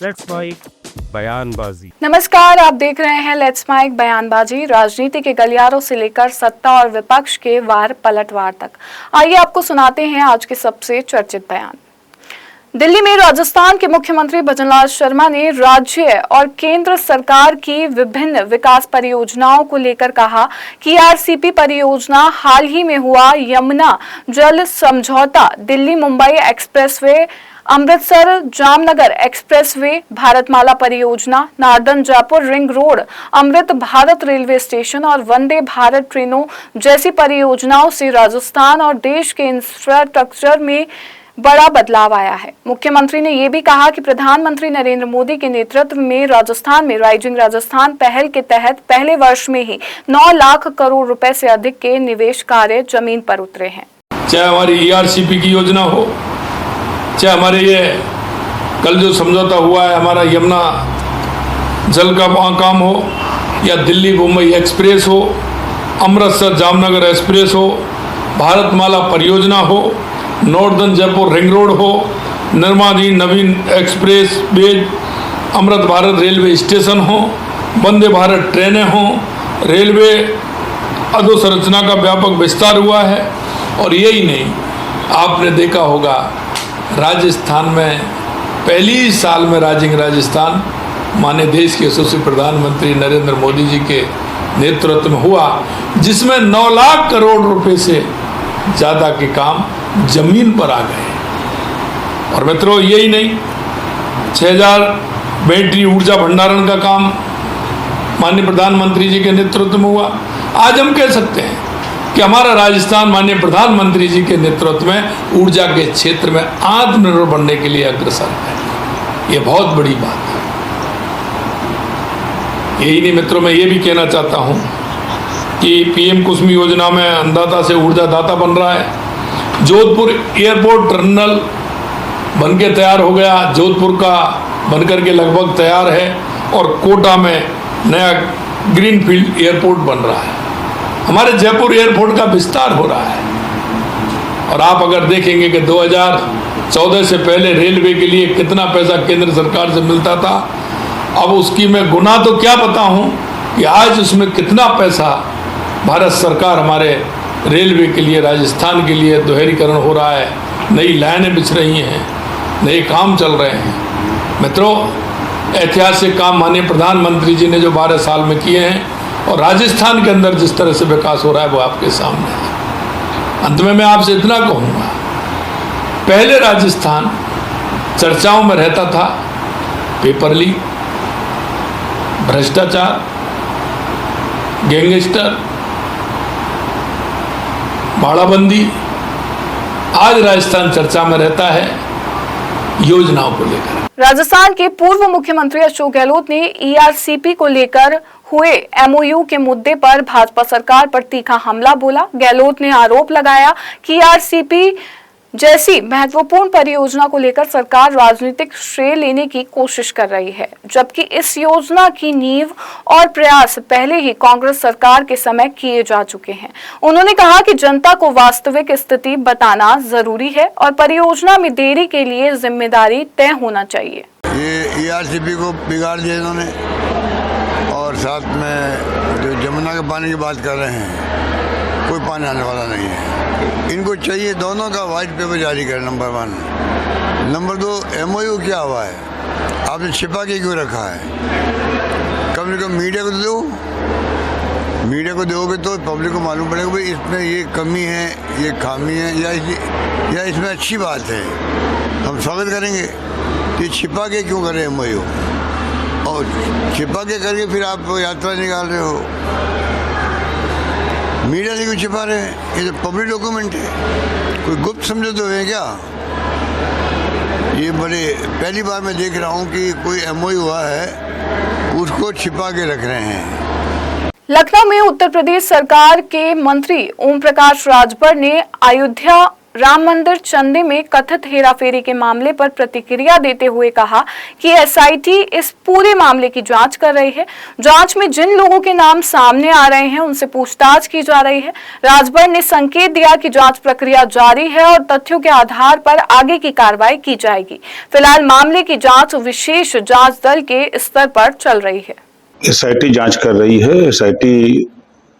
Let's mic बयानबाजी। नमस्कार, आप देख रहे हैं लेट्स माइक बयानबाजी। राजनीति के गलियारों से लेकर सत्ता और विपक्ष के वार पलटवार तक, आइए आपको सुनाते हैं आज के सबसे चर्चित बयान। दिल्ली में राजस्थान के मुख्यमंत्री भजनलाल शर्मा ने राज्य और केंद्र सरकार की विभिन्न विकास परियोजनाओं को लेकर कहा कि आरसीपी परियोजना, हाल ही में हुआ यमुना जल समझौता, दिल्ली मुंबई एक्सप्रेसवे, अमृतसर जामनगर एक्सप्रेसवे, भारतमाला परियोजना, northern Jaipur ring road, Amrit Bharat railway station और वंदे भारत ट्रेनों जैसी परियोजनाओं से राजस्थान और देश के इंफ्रास्ट्रक्चर में बड़ा बदलाव आया है। मुख्यमंत्री ने यह भी कहा कि प्रधानमंत्री नरेंद्र मोदी के नेतृत्व में राजस्थान में राइजिंग राजस्थान पहल के तहत पहले वर्ष में ही 9 लाख करोड़ रुपए से अधिक के निवेश कार्य जमीन पर उतरे हैं। चाहे हमारी ईआरसीपी की योजना हो, चाहे हमारे ये कल जो समझौता हुआ है हमारा यमुना जल का काम हो, या दिल्ली मुंबई एक्सप्रेस हो, अमृतसर जामनगर एक्सप्रेस हो, भारतमाला परियोजना हो, नॉर्दर्न जयपुर रिंग रोड हो, निर्माणाधीन नवीन express way, Amrit Bharat railway station हो, वंदे भारत ट्रेनें हों, रेलवे अधोसंरचना का व्यापक विस्तार हुआ है। और यही नहीं, आपने देखा होगा राजस्थान में पहली साल में राइजिंग राजस्थान माननीय देश के यशस्वी प्रधानमंत्री नरेंद्र मोदी जी के नेतृत्व में हुआ, जिसमें 9 लाख करोड़ रुपए से ज़्यादा के काम जमीन पर आ गए। और मित्रों, यही नहीं, 6000 बैटरी ऊर्जा भंडारण का काम माननीय प्रधानमंत्री जी के नेतृत्व में हुआ। आज हम कह सकते हैं कि हमारा राजस्थान माननीय प्रधानमंत्री जी के नेतृत्व में ऊर्जा के क्षेत्र में आत्मनिर्भर बनने के लिए अग्रसर है। ये बहुत बड़ी बात है। यही नहीं मित्रों, मैं ये भी कहना चाहता हूँ कि पीएम कुसुम योजना में अन्नदाता से ऊर्जा दाता बन रहा है। जोधपुर एयरपोर्ट टर्मिनल बनके तैयार हो गया, जोधपुर का बनकर के लगभग तैयार है, और कोटा में नया ग्रीनफील्ड एयरपोर्ट बन रहा है। हमारे जयपुर एयरपोर्ट का विस्तार हो रहा है। और आप अगर देखेंगे कि 2014 से पहले रेलवे के लिए कितना पैसा केंद्र सरकार से मिलता था, अब उसकी मैं गुना तो क्या बताऊं कि आज उसमें कितना पैसा भारत सरकार हमारे रेलवे के लिए, राजस्थान के लिए दोहरीकरण हो रहा है, नई लाइनें बिछ रही हैं, नए काम चल रहे हैं। मित्रों, ऐतिहासिक काम माननीय प्रधानमंत्री जी ने जो 12 साल में किए हैं, और राजस्थान के अंदर जिस तरह से विकास हो रहा है वो आपके सामने है। अंत में मैं आपसे इतना कहूँगा, पहले राजस्थान चर्चाओं में रहता था पेपर लीक, भ्रष्टाचार, गैंगस्टर, बाड़ाबंदी। आज राजस्थान चर्चा में रहता है योजनाओं को लेकर। राजस्थान के पूर्व मुख्यमंत्री अशोक गहलोत ने ईआरसीपी को लेकर हुए एमओयू के मुद्दे पर भाजपा सरकार पर तीखा हमला बोला। गहलोत ने आरोप लगाया कि ईआरसीपी जैसी महत्वपूर्ण परियोजना को लेकर सरकार राजनीतिक श्रेय लेने की कोशिश कर रही है, जबकि इस योजना की नींव और प्रयास पहले ही कांग्रेस सरकार के समय किए जा चुके हैं। उन्होंने कहा कि जनता को वास्तविक स्थिति बताना जरूरी है और परियोजना में देरी के लिए जिम्मेदारी तय होना चाहिए। ये ईआरसीपी को बिगाड़ दिया इन्होंने, और साथ में जो यमुना के पानी की बात कर रहे हैं, कोई पानी आने वाला नहीं है। इनको चाहिए दोनों का वाइट पेपर जारी कर, नंबर 1। नंबर 2, एमओयू क्या हुआ है, आपने छिपा के क्यों रखा है? कम से कम मीडिया को दो, मीडिया को दोगे तो पब्लिक को मालूम पड़ेगा भाई इसमें ये कमी है, ये खामी है, या इसमें अच्छी बात है, हम स्वागत करेंगे। ये छिपा के क्यों करें एमओयू, और छिपा के करके फिर आप यात्रा निकाल रहे हो, मीडिया से क्यों छिपा रहे हैं? ये तो पब्लिक डॉक्यूमेंट है, कोई गुप्त समझौते हुए क्या? ये बड़े पहली बार मैं देख रहा हूँ कि कोई एमओयू हुआ है उसको छिपा के रख रहे हैं। लखनऊ में उत्तर प्रदेश सरकार के मंत्री ओम प्रकाश राजभर ने अयोध्या राम मंदिर चंदे में कथित हेराफेरी के मामले पर प्रतिक्रिया देते हुए कहा कि एसआईटी इस पूरे मामले की जांच कर रही है। जांच में जिन लोगों के नाम सामने आ रहे हैं उनसे पूछताछ की जा रही है। राजभर ने संकेत दिया कि जांच प्रक्रिया जारी है और तथ्यों के आधार पर आगे की कार्रवाई की जाएगी। फिलहाल मामले की जांच विशेष जांच दल के स्तर पर चल रही है। एसआईटी जांच कर रही है। एसआईटी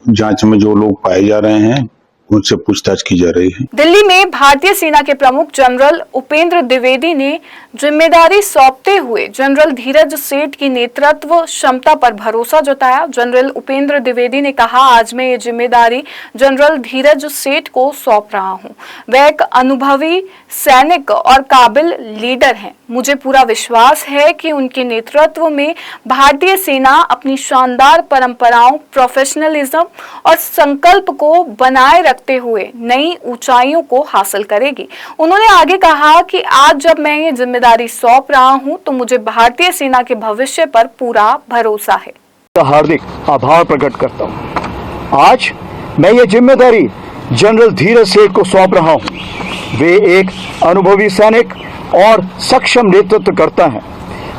जांच में जो लोग पाए जा रहे हैं उनसे पूछताछ की जा रही है। दिल्ली में भारतीय सेना के प्रमुख जनरल उपेंद्र द्विवेदी ने जिम्मेदारी सौंपते हुए जनरल धीरज सेठ की नेतृत्व क्षमता पर भरोसा जताया। जनरल उपेंद्र द्विवेदी ने कहा, आज मैं ये जिम्मेदारी जनरल धीरज सेठ को सौंप रहा हूं। वह एक अनुभवी सैनिक और काबिल लीडर हैं। मुझे पूरा विश्वास है कि उनके नेतृत्व में भारतीय सेना अपनी शानदार परंपराओं, प्रोफेशनलिज्म और संकल्प को बनाए रखते हुए नई ऊंचाइयों को हासिल करेगी। उन्होंने आगे कहा कि आज जब मैं ये जिम्मेदारी सौंप रहा हूं तो मुझे भारतीय सेना के भविष्य पर पूरा भरोसा है। हार्दिक आभार प्रकट करता हूं। आज मैं ये जिम्मेदारी जनरल धीरज सेठ को सौंप रहा हूं। वे एक अनुभवी सैनिक और सक्षम नेतृत्व करता है।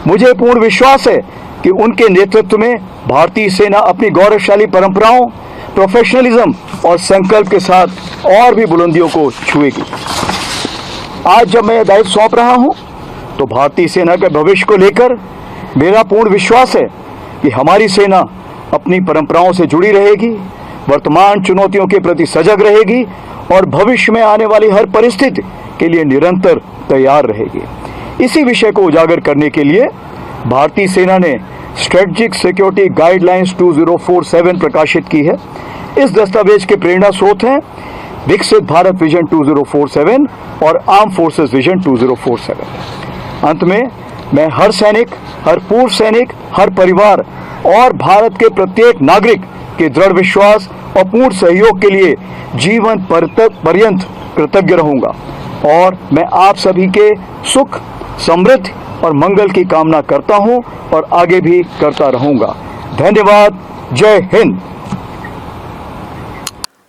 मुझे पूर्ण विश्वास है कि उनके नेतृत्व में भारतीय सेना अपनी गौरवशाली परंपराओं, प्रोफेशनलिज्म और संकल्प के साथ और भी बुलंदियों को छुएगी। आज जब मैं यह दायित्व सौंप रहा हूं तो भारतीय सेना के भविष्य को लेकर मेरा पूर्ण विश्वास है कि हमारी सेना अपनी परंपराओं से जुड़ी रहेगी, वर्तमान चुनौतियों के प्रति सजग रहेगी और भविष्य में आने वाली हर परिस्थिति के लिए निरंतर तैयार रहेगी। इसी विषय को उजागर करने के लिए भारतीय सेना ने स्ट्रेटेजिक सिक्योरिटी गाइडलाइंस 2047 प्रकाशित की है। इस दस्तावेज के प्रेरणा स्रोत हैं विकसित भारत विजन 2047 और आर्म फोर्सेस विजन 2047। अंत में मैं हर सैनिक, हर पूर्व सैनिक, हर परिवार और भारत के प्रत्येक नागरिक के दृढ़ विश्वास और पूर्ण सहयोग के लिए जीवन पर्यंत कृतज्ञ रहूंगा और मैं आप सभी के सुख, समृद्धि और मंगल की कामना करता हूं और आगे भी करता रहूंगा। धन्यवाद। जय हिंद।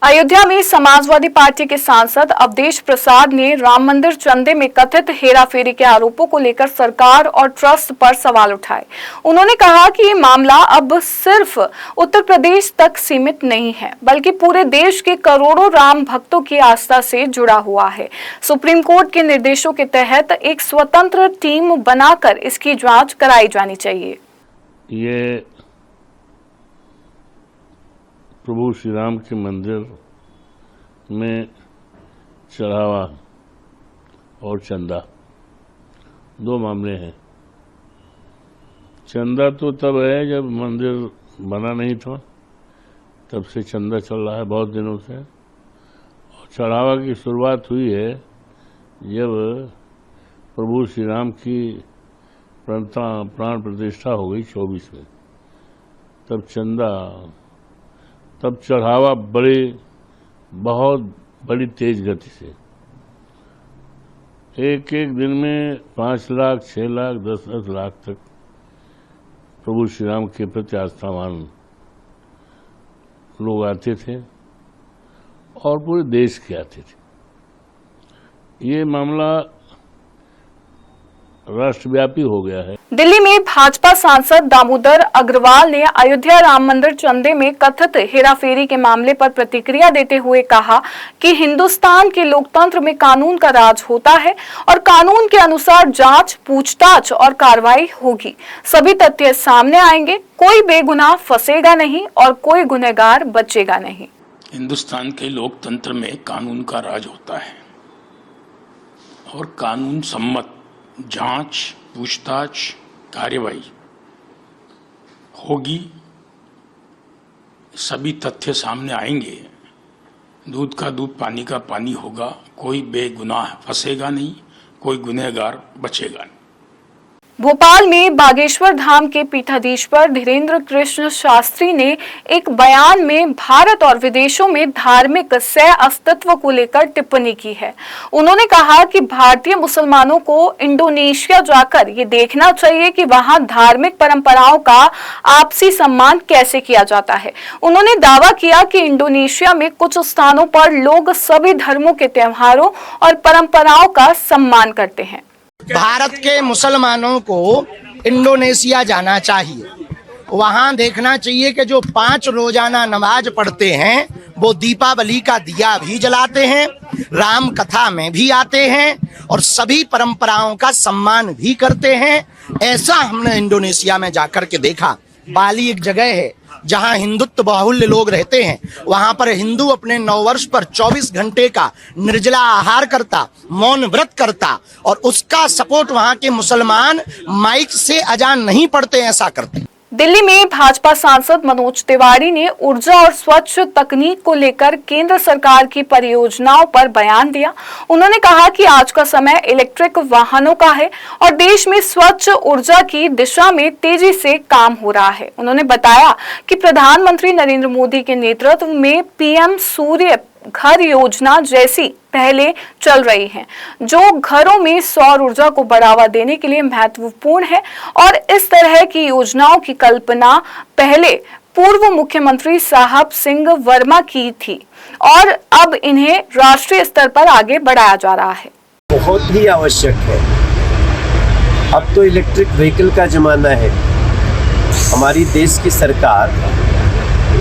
अयोध्या में समाजवादी पार्टी के सांसद अवधेश प्रसाद ने राम मंदिर चंदे में कथित हेराफेरी के आरोपों को लेकर सरकार और ट्रस्ट पर सवाल उठाए। उन्होंने कहा कि ये मामला अब सिर्फ उत्तर प्रदेश तक सीमित नहीं है, बल्कि पूरे देश के करोड़ों राम भक्तों की आस्था से जुड़ा हुआ है। सुप्रीम कोर्ट के निर्देशों के तहत एक स्वतंत्र टीम बनाकर इसकी जांच कराई जानी चाहिए। ये प्रभु श्री राम के मंदिर में चढ़ावा और चंदा, दो मामले हैं। चंदा तो तब है जब मंदिर बना नहीं था, तब से चंदा चल रहा है बहुत दिनों से। और चढ़ावा की शुरुआत हुई है जब प्रभु श्री राम की प्राण प्रतिष्ठा हो गई 24 में, तब चंदा, तब चढ़ावा बहुत बड़ी तेज गति से एक दिन में 5 लाख, 6 लाख, 10 लाख तक प्रभु श्री राम के प्रति आस्थावान लोग आते थे और पूरे देश के आते थे। ये मामला राष्ट्रव्यापी हो गया है। दिल्ली में भाजपा सांसद दामोदर अग्रवाल ने अयोध्या राम मंदिर चंदे में कथित हेराफेरी के मामले पर प्रतिक्रिया देते हुए कहा कि हिंदुस्तान के लोकतंत्र में कानून का राज होता है और कानून के अनुसार जांच, पूछताछ और कार्रवाई होगी। सभी तथ्य सामने आएंगे, कोई बेगुनाह फंसेगा नहीं और कोई गुनहगार बचेगा नहीं। हिंदुस्तान के लोकतंत्र में कानून का राज होता है और कानून सम्मत जांच, पूछताछ, कार्यवाही होगी। सभी तथ्य सामने आएंगे, दूध का दूध, पानी का पानी होगा। कोई बेगुनाह फंसेगा नहीं, कोई गुनहगार बचेगा नहीं। भोपाल में बागेश्वर धाम के पीठाधीश्वर धीरेन्द्र कृष्ण शास्त्री ने एक बयान में भारत और विदेशों में धार्मिक सह अस्तित्व को लेकर टिप्पणी की है। उन्होंने कहा कि भारतीय मुसलमानों को इंडोनेशिया जाकर ये देखना चाहिए कि वहां धार्मिक परंपराओं का आपसी सम्मान कैसे किया जाता है। उन्होंने दावा किया कि इंडोनेशिया में कुछ स्थानों पर लोग सभी धर्मों के त्योहारों और परंपराओं का सम्मान करते हैं। भारत के मुसलमानों को इंडोनेशिया जाना चाहिए, वहाँ देखना चाहिए कि जो 5 रोजाना नमाज पढ़ते हैं वो दीपावली का दिया भी जलाते हैं, राम कथा में भी आते हैं और सभी परंपराओं का सम्मान भी करते हैं। ऐसा हमने इंडोनेशिया में जाकर के देखा। बाली एक जगह है जहां हिंदुत्व बाहुल्य लोग रहते हैं, वहां पर हिंदू अपने नववर्ष पर 24 घंटे का निर्जला आहार करता, मौन व्रत करता और उसका सपोर्ट वहां के मुसलमान माइक से अजान नहीं पढ़ते, ऐसा करते। दिल्ली में भाजपा सांसद मनोज तिवारी ने ऊर्जा और स्वच्छ तकनीक को लेकर केंद्र सरकार की परियोजनाओं पर बयान दिया। उन्होंने कहा कि आज का समय इलेक्ट्रिक वाहनों का है और देश में स्वच्छ ऊर्जा की दिशा में तेजी से काम हो रहा है। उन्होंने बताया कि प्रधानमंत्री नरेंद्र मोदी के नेतृत्व में पीएम सूर्य घर योजना जैसी पहले चल रही हैं, जो घरों में सौर ऊर्जा को बढ़ावा देने के लिए महत्वपूर्ण है और इस तरह की योजनाओं की कल्पना पहले पूर्व मुख्यमंत्री साहब सिंह वर्मा की थी और अब इन्हें राष्ट्रीय स्तर पर आगे बढ़ाया जा रहा है। बहुत ही आवश्यक है। अब तो इलेक्ट्रिक व्हीकल का जमाना है। हमारी देश की सरकार,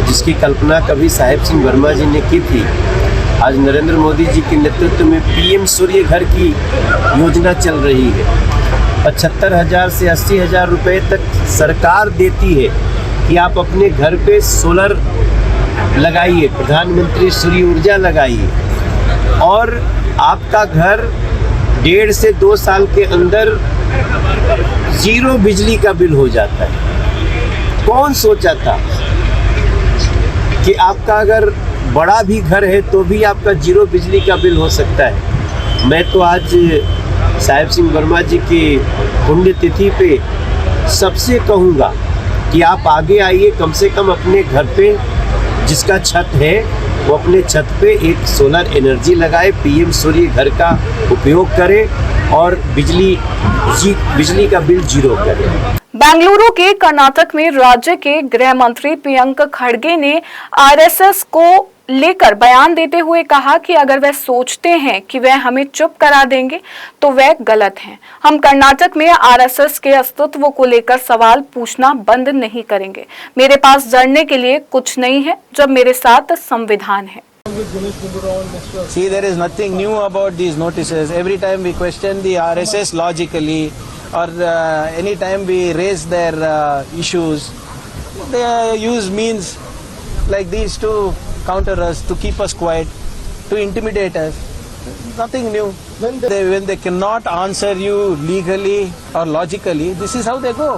जिसकी कल्पना कभी साहेब सिंह वर्मा जी ने की थी, आज नरेंद्र मोदी जी के नेतृत्व में पीएम सूर्य घर की योजना चल रही है। 75,000 से 80,000 रुपए तक सरकार देती है कि आप अपने घर पे सोलर लगाइए, प्रधानमंत्री सूर्य ऊर्जा लगाइए और आपका घर 1.5 से 2 साल के अंदर 0 बिजली का बिल हो जाता है। कौन सोचा था कि आपका अगर बड़ा भी घर है तो भी आपका 0 बिजली का बिल हो सकता है। मैं तो आज साहेब सिंह वर्मा जी की पुण्यतिथि पे सबसे कहूँगा कि आप आगे आइए, कम से कम अपने घर पे जिसका छत है वो अपने छत पे एक सोलर एनर्जी लगाए, पीएम सूर्य घर का उपयोग करें और बिजली का बिल 0 करें। बेंगलुरु के कर्नाटक में राज्य के गृह मंत्री प्रियंक खड़गे ने आरएसएस को लेकर बयान देते हुए कहा कि अगर वह सोचते हैं कि वह हमें चुप करा देंगे तो वह गलत हैं। हम कर्नाटक में आरएसएस के अस्तित्व को लेकर सवाल पूछना बंद नहीं करेंगे। मेरे पास जड़ने के लिए कुछ नहीं है जब मेरे साथ संविधान है। See, there is nothing new about these notices. Every time we question the RSS logically, or any time we raise their issues, they use means like these to counter us, to keep us quiet, to intimidate us. Nothing new. When they cannot answer you legally or logically, this is how they go.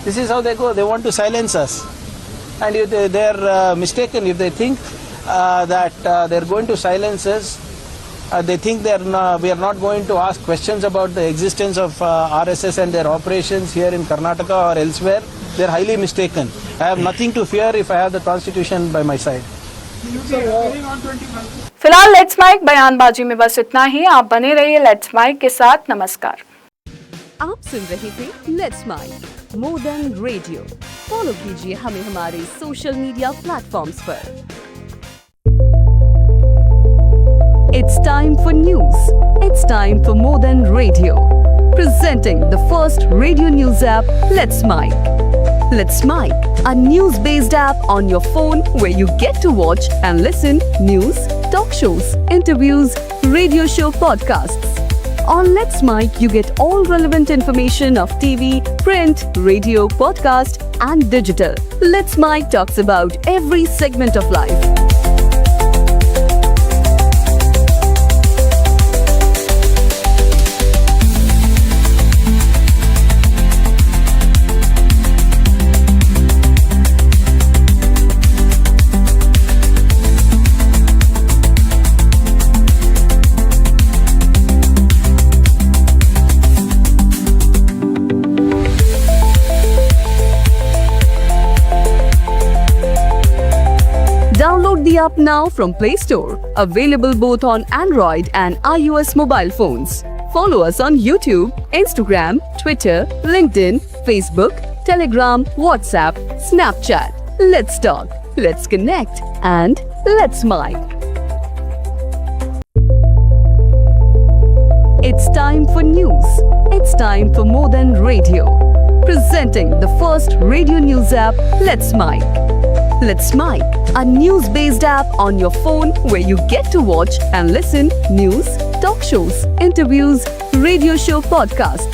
This is how they go. They want to silence us. And if they're mistaken, if they think that they're going to silence us, they think we are not going to ask questions about the existence of RSS and their operations here in Karnataka or elsewhere. They're highly mistaken. I have nothing to fear if I have the constitution by my side. फिलहाल let's mic बयानबाजी में बस इतना ही। आप बने रहिए let's mic के साथ। नमस्कार। आप सुन रहे थे let's mic more than radio. Follow कीजिए हमें हमारे सोशल मीडिया प्लेटफॉर्म्स पर। It's time for news. It's time for More Than Radio. Presenting the first radio news app, Let's Mike. Let's Mike, a news-based app on your phone where you get to watch and listen news, talk shows, interviews, radio show podcasts. On Let's Mike, you get all relevant information of TV, print, radio, podcast, and digital. Let's Mike talks about every segment of life. app now from Play Store. Available both on Android and iOS mobile phones. Follow us on YouTube, Instagram, Twitter, LinkedIn, Facebook, Telegram, WhatsApp, Snapchat. Let's talk, let's connect, and let's mic. It's time for news. It's time for more than radio. Presenting the first radio news app, Let's Mic. Let's Mic, a news-based app on your phone where you get to watch and listen news, talk shows, interviews, radio show podcasts,